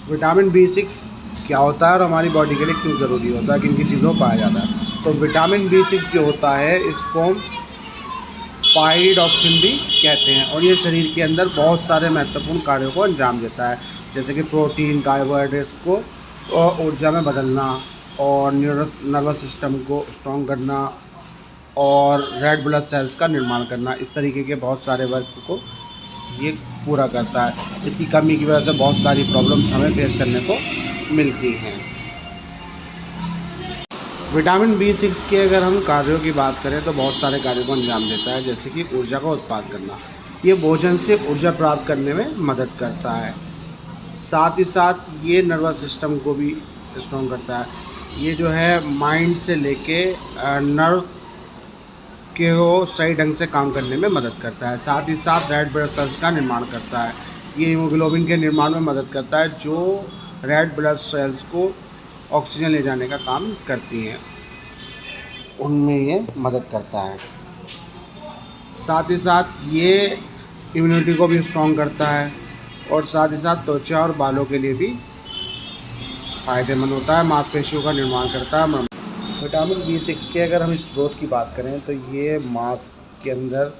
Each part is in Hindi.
विटामिन B6 क्या होता है और हमारी बॉडी के लिए क्यों ज़रूरी होता है, किन किन चीज़ों में पाया जाता है। तो विटामिन B6 जो होता है इसको हम पाइरिडॉक्सिन भी कहते हैं और ये शरीर के अंदर बहुत सारे महत्वपूर्ण कार्यों को अंजाम देता है, जैसे कि प्रोटीन कार्बोहाइड्रेट्स को ऊर्जा में बदलना और नर्वस सिस्टम को स्ट्रॉन्ग करना और रेड ब्लड सेल्स का निर्माण करना। इस तरीके के बहुत सारे वर्क को ये पूरा करता है। इसकी कमी की वजह से बहुत सारी प्रॉब्लम्स हमें फेस करने को मिलती हैं। विटामिन B6 के अगर हम कार्यों की बात करें तो बहुत सारे कार्यों को अंजाम देता है, जैसे कि ऊर्जा का उत्पादन करना। ये भोजन से ऊर्जा प्राप्त करने में मदद करता है। साथ ही साथ ये नर्वस सिस्टम को भी स्ट्रॉन्ग करता है। ये जो है माइंड से लेके नर्व के वो सही ढंग से काम करने में मदद करता है। साथ ही साथ रेड ब्लड सेल्स का निर्माण करता है। ये हीमोग्लोबिन के निर्माण में मदद करता है, जो रेड ब्लड सेल्स को ऑक्सीजन ले जाने का काम करती हैं, उनमें ये मदद करता है। साथ ही साथ ये इम्यूनिटी को भी स्ट्रॉन्ग करता है और साथ ही साथ त्वचा और बालों के लिए भी फ़ायदेमंद होता है, मांसपेशियों का निर्माण करता है। विटामिन B6 के अगर हम स्रोत की बात करें तो ये मांस के अंदर,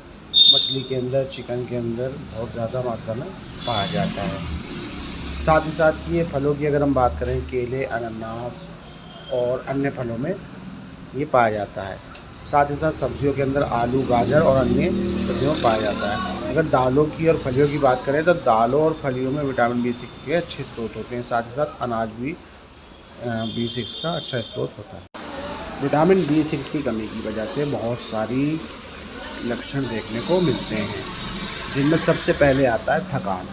मछली के अंदर, चिकन के अंदर बहुत ज़्यादा मात्रा में पाया जाता है। साथ ही साथ ये फलों की अगर हम बात करें, केले, अनानास और अन्य फलों में ये पाया जाता है। साथ ही साथ सब्जियों के अंदर आलू, गाजर और अन्य सब्जियों में पाया जाता है। अगर दालों की और फलियों की बात करें तो दालों और फलियों में विटामिन B6 के अच्छे स्रोत होते हैं। साथ ही साथ अनाज भी B6 का अच्छा स्रोत होता है। विटामिन B6 की कमी की वजह से बहुत सारी लक्षण देखने को मिलते हैं, जिनमें सबसे पहले आता है थकान।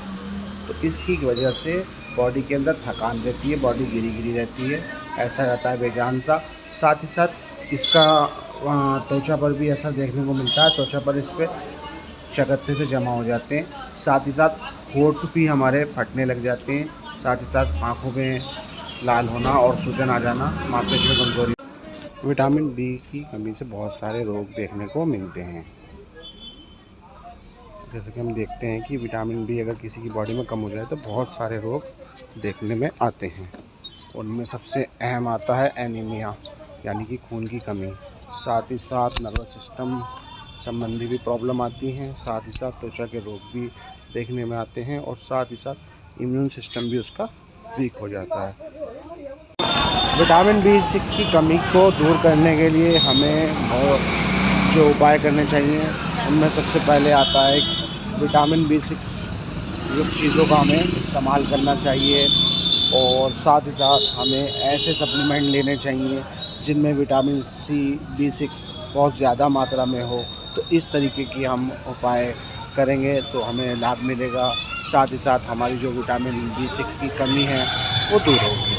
तो इसकी वजह से बॉडी के अंदर थकान रहती है, बॉडी गिरी रहती है, ऐसा रहता है बेजान सा। साथ ही साथ इसका त्वचा पर भी असर देखने को मिलता है, त्वचा पर इस पर चकत्ते से जमा हो जाते हैं। साथ ही साथ होंठ भी हमारे फटने लग जाते हैं। साथ ही साथ आँखों में लाल होना और सूजन आ जाना, मांसपेशियों में कमजोरी। विटामिन B की कमी से बहुत सारे रोग देखने को मिलते हैं। जैसे कि हम देखते हैं कि विटामिन B अगर किसी की बॉडी में कम हो जाए तो बहुत सारे रोग देखने में आते हैं। उनमें सबसे अहम आता है एनीमिया, यानी कि खून की कमी। साथ ही साथ नर्वस सिस्टम संबंधी भी प्रॉब्लम आती हैं। साथ ही साथ त्वचा के रोग भी देखने में आते हैं और साथ ही साथ इम्यून सिस्टम भी उसका वीक हो जाता है। विटामिन B6 की कमी को दूर करने के लिए हमें जो उपाय करने चाहिए, उनमें सबसे पहले आता है विटामिन B6 युक्त चीज़ों का हमें इस्तेमाल करना चाहिए और साथ ही साथ हमें ऐसे सप्लीमेंट लेने चाहिए जिनमें विटामिन B6 बहुत ज़्यादा मात्रा में हो। तो इस तरीके की हम उपाय करेंगे तो हमें लाभ मिलेगा। साथ ही साथ हमारी जो विटामिन B6 की कमी है वो दूर होगी।